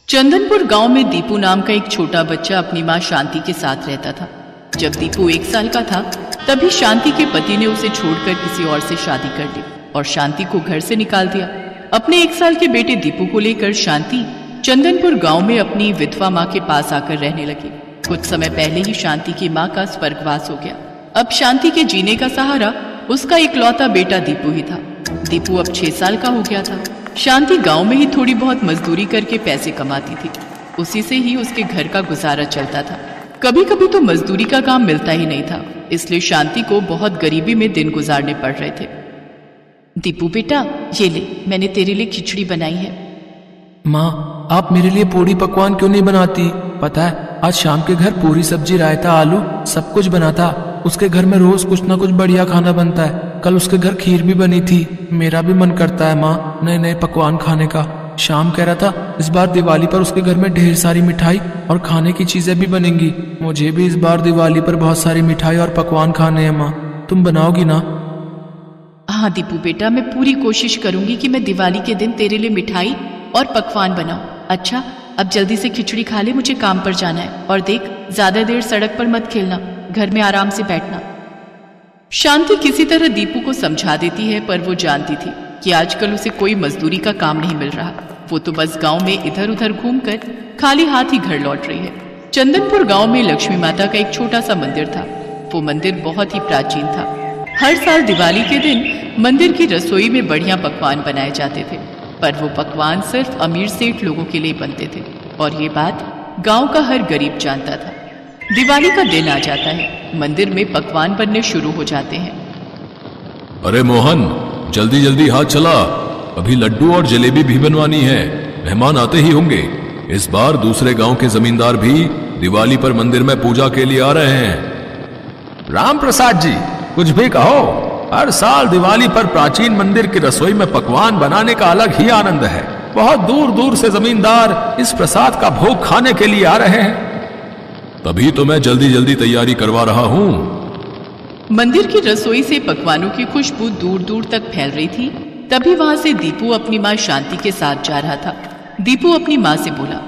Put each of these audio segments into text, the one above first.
चंदनपुर गांव में दीपू नाम का एक छोटा बच्चा अपनी मां शांति के साथ रहता था। जब दीपू 1 साल का था तभी शांति के पति ने उसे छोड़कर किसी और से शादी कर ली और शांति को घर से निकाल दिया। अपने 1 साल के बेटे दीपू को लेकर शांति चंदनपुर गांव में अपनी विधवा मां के पास आकर रहने लगी। कुछ समय पहले ही शांति की मां का स्वर्गवास हो गया। अब शांति के जीने का सहारा उसका इकलौता बेटा दीपू ही था। दीपू अब 6 साल का हो गया था। शांति गांव में ही थोड़ी बहुत मजदूरी करके पैसे कमाती थी। उसी से ही उसके घर का गुजारा चलता था। कभी कभी तो मजदूरी का काम मिलता ही नहीं था, इसलिए शांति को बहुत गरीबी में दिन गुजारने पड़ रहे थे। दीपू बेटा, ये ले, मैंने तेरे लिए खिचड़ी बनाई है। माँ, आप मेरे लिए पूरी पकवान क्यों नहीं बनाती? पता है, आज शाम के घर पूरी सब्जी रायता आलू सब कुछ बना था। उसके घर में रोज कुछ ना कुछ बढ़िया खाना बनता है। कल उसके घर खीर भी बनी थी। मेरा भी मन करता है माँ नए नए पकवान खाने का। शाम कह रहा था इस बार दिवाली पर उसके घर में ढेर सारी मिठाई और खाने की चीजें भी बनेंगी। मुझे भी इस बार दिवाली पर बहुत सारी मिठाई और पकवान खाने हैं माँ, तुम बनाओगी ना? हाँ दीपू बेटा, मैं पूरी कोशिश करूंगी कि मैं दिवाली के दिन तेरे लिए मिठाई और पकवान बनाऊं। अच्छा, अब जल्दी से खिचड़ी खा ले, मुझे काम पर जाना है। और देख, ज्यादा देर सड़क पर मत खेलना, घर में आराम से बैठना। शांति किसी तरह दीपू को समझा देती है, पर वो जानती थी कि आजकल उसे कोई मजदूरी का काम नहीं मिल रहा। वो तो बस गांव में इधर उधर घूमकर खाली हाथ ही घर लौट रही है। चंदनपुर गांव में लक्ष्मी माता का एक छोटा सा मंदिर था। वो मंदिर बहुत ही प्राचीन था। हर साल दिवाली के दिन मंदिर की रसोई में बढ़िया पकवान बनाए जाते थे, पर वो पकवान सिर्फ अमीर सेठ लोगों के लिए बनते थे और ये बात गांव का हर गरीब जानता था। दिवाली का दिन आ जाता है, मंदिर में पकवान बनने शुरू हो जाते हैं। अरे मोहन, जल्दी जल्दी हाथ चला, अभी लड्डू और जलेबी भी बनवानी है। मेहमान आते ही होंगे। इस बार दूसरे गांव के जमींदार भी दिवाली पर मंदिर में पूजा के लिए आ रहे हैं। राम प्रसाद जी, कुछ भी कहो, हर साल दिवाली पर प्राचीन मंदिर की रसोई में पकवान बनाने का अलग ही आनंद है। बहुत दूर दूर से जमींदार इस प्रसाद का भोग खाने के लिए आ रहे हैं। तभी तो मैं जल्दी जल्दी तैयारी करवा रहा हूँ। मंदिर की रसोई से पकवानों की खुशबू दूर दूर तक फैल रही थी। तभी वहां से दीपू अपनी माँ शांति के साथ जा रहा था। दीपू अपनी माँ से बोला,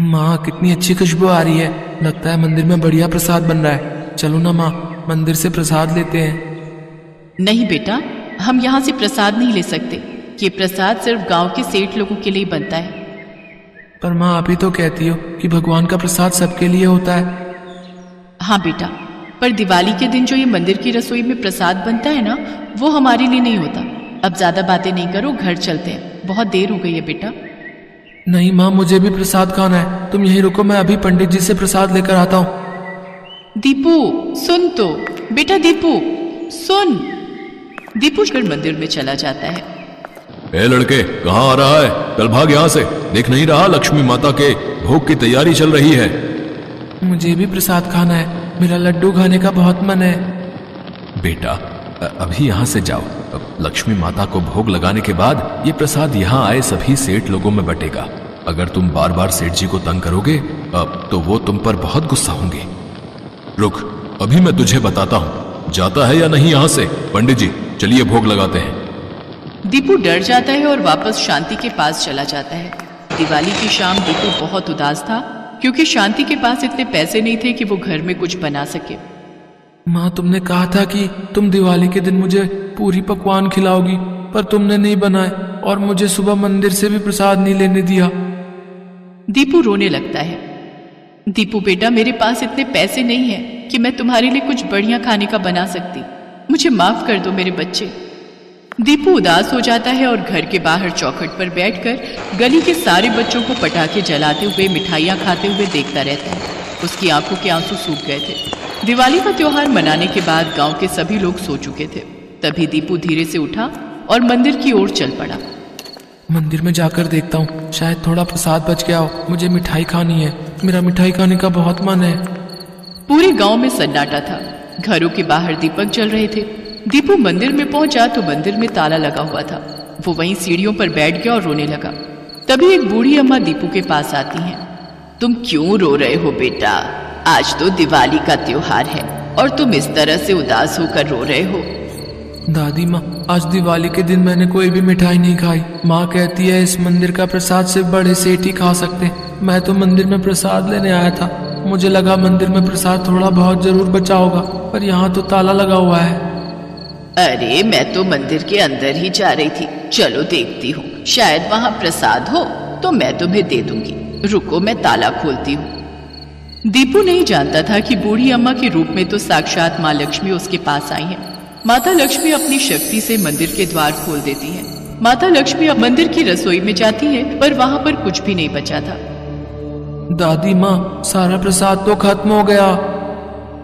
माँ, कितनी अच्छी खुशबू आ रही है। लगता है मंदिर में बढ़िया प्रसाद बन रहा है। चलो ना माँ, मंदिर से प्रसाद लेते हैं। नहीं बेटा, हम यहाँ से प्रसाद नहीं ले सकते। ये प्रसाद सिर्फ गांव के सेठ लोगों के लिए बनता है। पर माँ, आप ही तो कहती हो कि भगवान का प्रसाद सबके लिए होता है। हाँ बेटा, पर दिवाली के दिन जो ये मंदिर की रसोई में प्रसाद बनता है ना, वो हमारे लिए नहीं होता। अब ज्यादा बातें नहीं करो, घर चलते हैं, बहुत देर हो गई है बेटा। नहीं माँ, मुझे भी प्रसाद खाना है। तुम यहीं रुको, मैं अभी पंडित जी से प्रसाद लेकर आता हूँ। दीपू सुन तो, बेटा दीपू सुन। दीपू मंदिर में चला जाता है। ए लड़के, कहाँ आ रहा है? कल भाग यहाँ से। देख नहीं रहा लक्ष्मी माता के भोग की तैयारी चल रही है। मुझे भी प्रसाद खाना है, मेरा लड्डू खाने का बहुत मन है। बेटा, अभी यहाँ से जाओ। लक्ष्मी माता को भोग लगाने के बाद ये प्रसाद यहाँ आए सभी सेठ लोगों में बटेगा। अगर तुम बार बार सेठ जी को तंग करोगे तो वो तुम पर बहुत गुस्सा होंगे। रुक, अभी मैं तुझे बताता हूँ, जाता है या नहीं यहाँ से। पंडित जी, चलिए भोग लगाते हैं। दीपू डर जाता है और वापस शांति के पास चला जाता है। दिवाली की शाम दीपू बहुत उदास था, क्योंकि शांति के पास इतने पैसे नहीं थे कि वो घर में कुछ बना सके। माँ, तुमने कहा था कि तुम दिवाली के दिन मुझे पूरी पकवान खिलाओगी, पर तुमने नहीं बनाए और मुझे सुबह मंदिर से भी प्रसाद नहीं लेने दिया। दीपू रोने लगता है। दीपू बेटा, मेरे पास इतने पैसे नहीं है कि मैं तुम्हारे लिए कुछ बढ़िया खाने का बना सकती। मुझे माफ कर दो मेरे बच्चे। दीपू उदास हो जाता है और घर के बाहर चौखट पर बैठकर गली के सारे बच्चों को पटाखे जलाते हुए मिठाइयाँ खाते हुए देखता रहता है। उसकी आंखों के आंसू सूख गए थे। दिवाली का त्योहार मनाने के बाद गांव के सभी लोग सो चुके थे। तभी दीपू धीरे से उठा और मंदिर की ओर चल पड़ा। मंदिर में जाकर देखता हूँ, शायद थोड़ा प्रसाद बच गया हो। मुझे मिठाई खानी है, मेरा मिठाई खाने का बहुत मन है। पूरे गांव में सन्नाटा था। घरों के बाहर दीपक जल रहे थे। दीपू मंदिर में पहुंचा तो मंदिर में ताला लगा हुआ था। वो वहीं सीढ़ियों पर बैठ गया और रोने लगा। तभी एक बूढ़ी अम्मा दीपू के पास आती हैं। तुम क्यों रो रहे हो बेटा? आज तो दिवाली का त्योहार है और तुम इस तरह से उदास होकर रो रहे हो। दादी माँ, आज दिवाली के दिन मैंने कोई भी मिठाई नहीं खाई। माँ कहती है इस मंदिर का प्रसाद सिर्फ बड़े सेठ ही खा सकते हैं। मैं तो मंदिर में प्रसाद लेने आया था, मुझे लगा मंदिर में प्रसाद थोड़ा बहुत जरूर बचा होगा, पर यहाँ तो ताला लगा हुआ है। अरे मैं तो मंदिर के अंदर ही जा रही थी, चलो देखती हूँ, शायद वहाँ प्रसाद हो तो मैं तुम्हें दे दूंगी। रुको मैं ताला खोलती हूँ। दीपू नहीं जानता था कि बूढ़ी अम्मा के रूप में तो साक्षात माँ लक्ष्मी उसके पास आई है। माता लक्ष्मी अपनी शक्ति से मंदिर के द्वार खोल देती है। माता लक्ष्मी अब मंदिर की रसोई में जाती है, पर वहाँ पर कुछ भी नहीं बचा था। दादी माँ, सारा प्रसाद तो खत्म हो गया।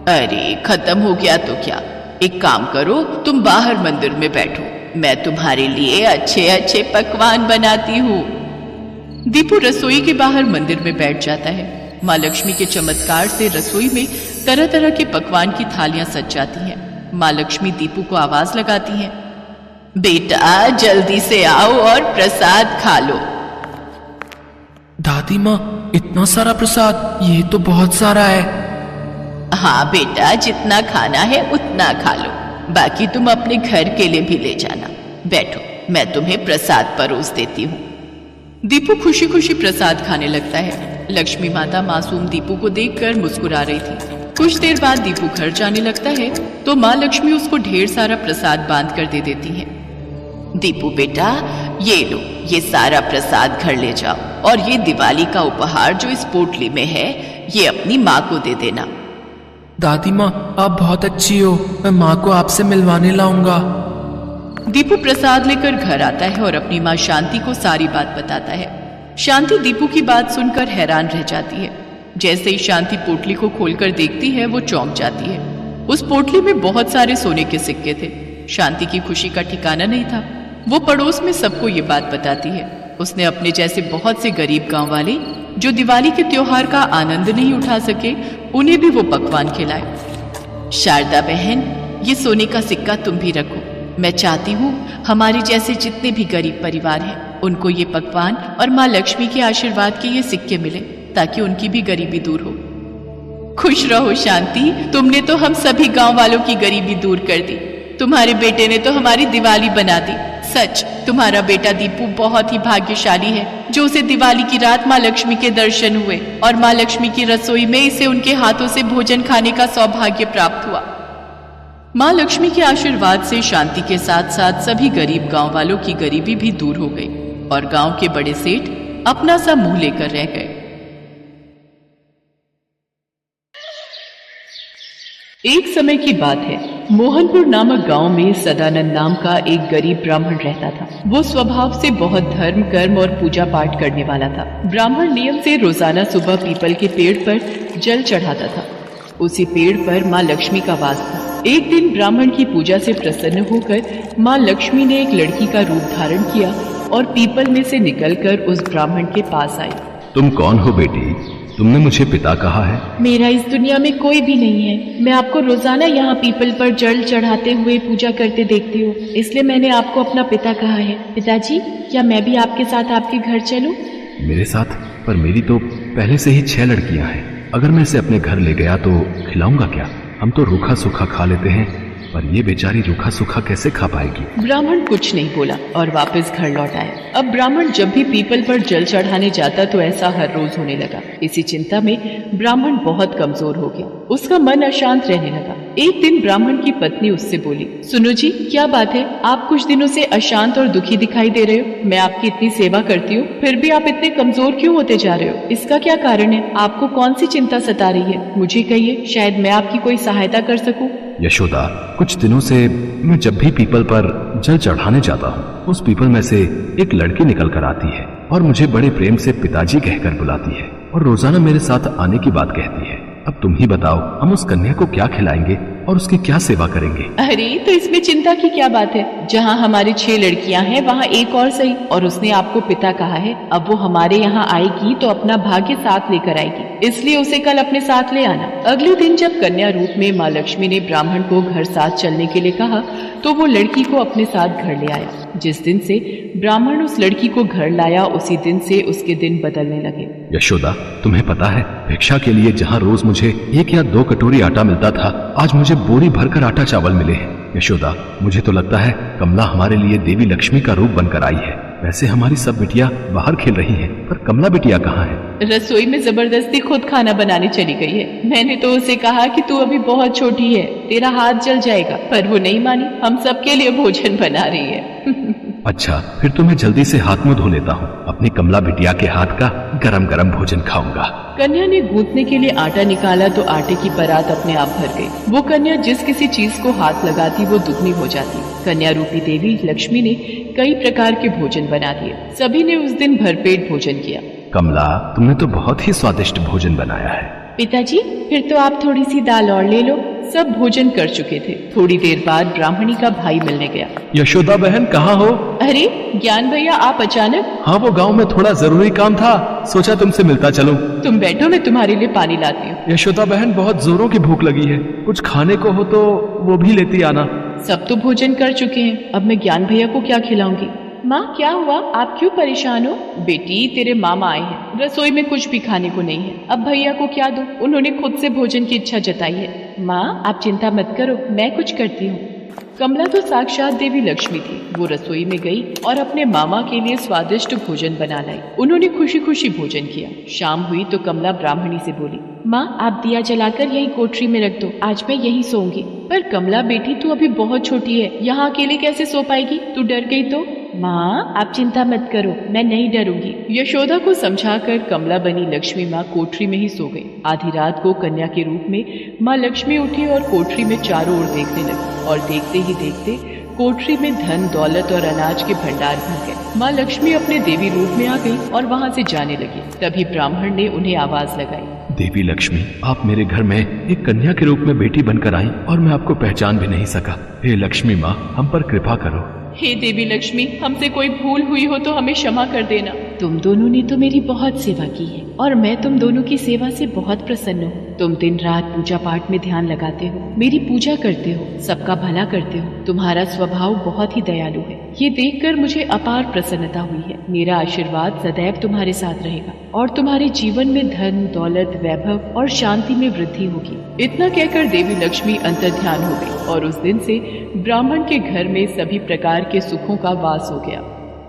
अरे खत्म हो गया तो क्या, एक काम करो, तुम बाहर मंदिर में बैठो, मैं तुम्हारे लिए अच्छे अच्छे पकवान बनाती हूँ। दीपू रसोई के बाहर मंदिर में बैठ जाता है। माँ लक्ष्मी के चमत्कार से रसोई में तरह तरह के पकवान की थालियां सज जाती हैं। माँ लक्ष्मी दीपू को आवाज लगाती हैं, बेटा जल्दी से आओ और प्रसाद खा लो। दादी माँ, इतना सारा प्रसाद, ये तो बहुत सारा है। हाँ बेटा, जितना खाना है उतना खा लो, बाकी तुम अपने घर के लिए भी ले जाना। बैठो, मैं तुम्हें प्रसाद परोस देती हूँ। दीपू खुशी खुशी प्रसाद खाने लगता है। लक्ष्मी माता मासूम दीपू को देखकर मुस्कुरा रही थी। कुछ देर बाद दीपू घर जाने लगता है तो माँ लक्ष्मी उसको ढेर सारा प्रसाद बांध कर दे देती है। दीपू बेटा, ये लो, ये सारा प्रसाद घर ले जाओ, और ये दिवाली का उपहार जो इस पोटली में है, ये अपनी माँ को दे देना। दादी माँ, आप बहुत अच्छी हो, मैं माँ को आपसे मिलवाने लाऊंगा। दीपू प्रसाद लेकर घर आता है और अपनी माँ शांति को सारी बात बताता है। शांति दीपू की बात सुनकर हैरान रह जाती है। जैसे ही शांति पोटली को खोलकर देखती है, वो चौंक जाती है। उस पोटली में बहुत सारे सोने के सिक्के थे। शांति की खुशी का ठिकाना नहीं था। वो पड़ोस में सबको ये बात बताती है। उसने अपने जैसे बहुत से गरीब गांव वाले जो दिवाली के त्योहार का आनंद नहीं उठा सके, उन्हें भी वो पकवान खिलाए। शारदा बहन, ये सोने का सिक्का तुम भी रखो। मैं चाहती हूँ हमारे जैसे जितने भी गरीब परिवार हैं, उनको ये पकवान और माँ लक्ष्मी के आशीर्वाद के ये सिक्के मिले, ताकि उनकी भी गरीबी दूर हो। खुश रहो शांति, तुमने तो हम सभी गांव वालों की गरीबी दूर कर दी। तुम्हारे बेटे ने तो हमारी दिवाली बना दी। सच, तुम्हारा बेटा दीपू बहुत ही भाग्यशाली है, जो उसे दिवाली की रात माँ लक्ष्मी के दर्शन हुए और माँ लक्ष्मी की रसोई में इसे उनके हाथों से भोजन खाने का सौभाग्य प्राप्त हुआ। माँ लक्ष्मी के आशीर्वाद से शांति के साथ साथ सभी गरीब गांव वालों की गरीबी भी दूर हो गई और गांव के बड़े सेठ अपना सा मुंह लेकर रह गए। एक समय की बात है, मोहनपुर नामक गांव में सदानंद नाम का एक गरीब ब्राह्मण रहता था। वो स्वभाव से बहुत धर्म, कर्म और पूजा पाठ करने वाला था। ब्राह्मण नियम से रोजाना सुबह पीपल के पेड़ पर जल चढ़ाता था। उसी पेड़ पर माँ लक्ष्मी का वास था। एक दिन ब्राह्मण की पूजा से प्रसन्न होकर माँ लक्ष्मी ने एक लड़की का रूप धारण किया और पीपल में से निकलकर उस ब्राह्मण के पास आई। तुम कौन हो बेटी? तुमने मुझे पिता कहा है? मेरा इस दुनिया में कोई भी नहीं है। मैं आपको रोजाना यहाँ पीपल पर जल चढ़ाते हुए पूजा करते देखती हूँ, इसलिए मैंने आपको अपना पिता कहा है। पिताजी, क्या मैं भी आपके साथ आपके घर चलूं? मेरे साथ? पर मेरी तो पहले से ही 6 लड़कियां हैं। अगर मैं इसे अपने घर ले गया तो खिलाऊंगा क्या? हम तो रूखा सूखा खा लेते हैं, पर ये बेचारी रूखा सूखा कैसे खा पाएगी? ब्राह्मण कुछ नहीं बोला और वापस घर लौट आया। अब ब्राह्मण जब भी पीपल पर जल चढ़ाने जाता तो ऐसा हर रोज होने लगा। इसी चिंता में ब्राह्मण बहुत कमजोर हो गया। उसका मन अशांत रहने लगा। एक दिन ब्राह्मण की पत्नी उससे बोली, सुनो जी, क्या बात है? आप कुछ दिनों से अशांत और दुखी दिखाई दे रहे हो। मैं आपकी इतनी सेवा करती हूँ, फिर भी आप इतने कमजोर क्यों होते जा रहे हो? इसका क्या कारण है? आपको कौन सी चिंता सता रही है? मुझे कहिए, शायद मैं आपकी कोई सहायता कर सकूं। यशोदा, कुछ दिनों से मैं जब भी पीपल पर जल चढ़ाने जाता हूँ, उस पीपल में से एक लड़की निकल कर आती है और मुझे बड़े प्रेम से पिताजी कहकर बुलाती है और रोजाना मेरे साथ आने की बात कहती है। अब तुम ही बताओ, हम उस कन्या को क्या खिलाएंगे और उसकी क्या सेवा करेंगे? अरे, तो इसमें चिंता की क्या बात है? जहाँ हमारी 6 लड़कियाँ हैं, वहाँ एक और सही। और उसने आपको पिता कहा है। अब वो हमारे यहाँ आएगी तो अपना भाग्य साथ लेकर आएगी, इसलिए उसे कल अपने साथ ले आना। अगले दिन जब कन्या रूप में माँ लक्ष्मी ने ब्राह्मण को घर साथ चलने के लिए कहा, तो वो लड़की को अपने साथ घर ले आया। जिस दिन से ब्राह्मण उस लड़की को घर लाया, उसी दिन से उसके दिन बदलने लगे। यशोदा, तुम्हें पता है, भिक्षा के लिए जहाँ रोज मुझे 1 या 2 कटोरी आटा मिलता था, आज मुझे बोरी भरकर आटा चावल मिले हैं। यशोदा, मुझे तो लगता है कमला हमारे लिए देवी लक्ष्मी का रूप बनकर आई है। वैसे हमारी सब बिटिया बाहर खेल रही हैं, पर कमला बिटिया कहाँ है? रसोई में जबरदस्ती खुद खाना बनाने चली गई है। मैंने तो उसे कहा कि तू अभी बहुत छोटी है, तेरा हाथ जल जाएगा, पर वो नहीं मानी। हम सबके लिए भोजन बना रही है। अच्छा, फिर तो मैं जल्दी से हाथ मुंह धो लेता हूँ। अपनी कमला बिटिया के हाथ का गरम गरम भोजन खाऊंगा। कन्या ने गूंथने के लिए आटा निकाला तो आटे की परात अपने आप भर गई। वो कन्या जिस किसी चीज को हाथ लगाती वो दुगनी हो जाती। कन्या रूपी देवी लक्ष्मी ने कई प्रकार के भोजन बना दिए। सभी ने उस दिन भरपेट भोजन किया। कमला, तुमने तो बहुत ही स्वादिष्ट भोजन बनाया है। पिताजी, फिर तो आप थोड़ी सी दाल और ले लो। सब भोजन कर चुके थे। थोड़ी देर बाद ब्राह्मणी का भाई मिलने गया। यशोदा बहन कहाँ हो? अरे ज्ञान भैया, आप अचानक? हाँ, वो गांव में थोड़ा जरूरी काम था, सोचा तुमसे मिलता चलूं। तुम बैठो, मैं तुम्हारे लिए पानी लाती हूँ। यशोदा बहन, बहुत जोरों की भूख लगी है, कुछ खाने को हो तो वो भी लेती आना। सब तो भोजन कर चुके हैं, अब मैं ज्ञान भैया को क्या खिलाऊंगी? माँ, क्या हुआ? आप क्यों परेशान हो? बेटी, तेरे मामा आए हैं, रसोई में कुछ भी खाने को नहीं है। अब भैया को क्या दूं? उन्होंने खुद से भोजन की इच्छा जताई है। माँ, आप चिंता मत करो, मैं कुछ करती हूँ। कमला तो साक्षात देवी लक्ष्मी थी। वो रसोई में गई और अपने मामा के लिए स्वादिष्ट भोजन बना लाई। उन्होंने खुशी खुशी भोजन किया। शाम हुई तो कमला ब्राह्मणी से बोली, माँ, आप दिया जलाकर यही कोठरी में रख दो, आज मैं यही सोऊंगी। पर कमला बेटी, तू अभी बहुत छोटी है, यहाँ अकेले कैसे सो पाएगी? तू डर गई तो? माँ, आप चिंता मत करो, मैं नहीं डरूंगी। यशोदा को समझाकर कमला बनी लक्ष्मी माँ कोठरी में ही सो गई। आधी रात को कन्या के रूप में माँ लक्ष्मी उठी और कोठरी में चारों ओर देखने लगी। और देखते ही देखते कोठरी में धन, दौलत और अनाज के भंडार भर गए। माँ लक्ष्मी अपने देवी रूप में आ गई और वहाँ से जाने लगी। तभी ब्राह्मण ने उन्हें आवाज लगाई, देवी लक्ष्मी, आप मेरे घर में एक कन्या के रूप में बेटी बनकर आई और मैं आपको पहचान भी नहीं सका। हे लक्ष्मी माँ, हम पर कृपा करो। हे देवी लक्ष्मी, हमसे कोई भूल हुई हो तो हमें क्षमा कर देना। तुम दोनों ने तो मेरी बहुत सेवा की है और मैं तुम दोनों की सेवा से बहुत प्रसन्न हूँ। तुम दिन रात पूजा पाठ में ध्यान लगाते हो, मेरी पूजा करते हो, सबका भला करते हो। तुम्हारा स्वभाव बहुत ही दयालु है। ये देखकर मुझे अपार प्रसन्नता हुई है। मेरा आशीर्वाद सदैव तुम्हारे साथ रहेगा और तुम्हारे जीवन में धन, दौलत, वैभव और शांति में वृद्धि होगी। इतना कहकर देवी लक्ष्मी अंतर्ध्यान हो गई और उस दिन से ब्राह्मण के घर में सभी प्रकार के सुखों का वास हो गया।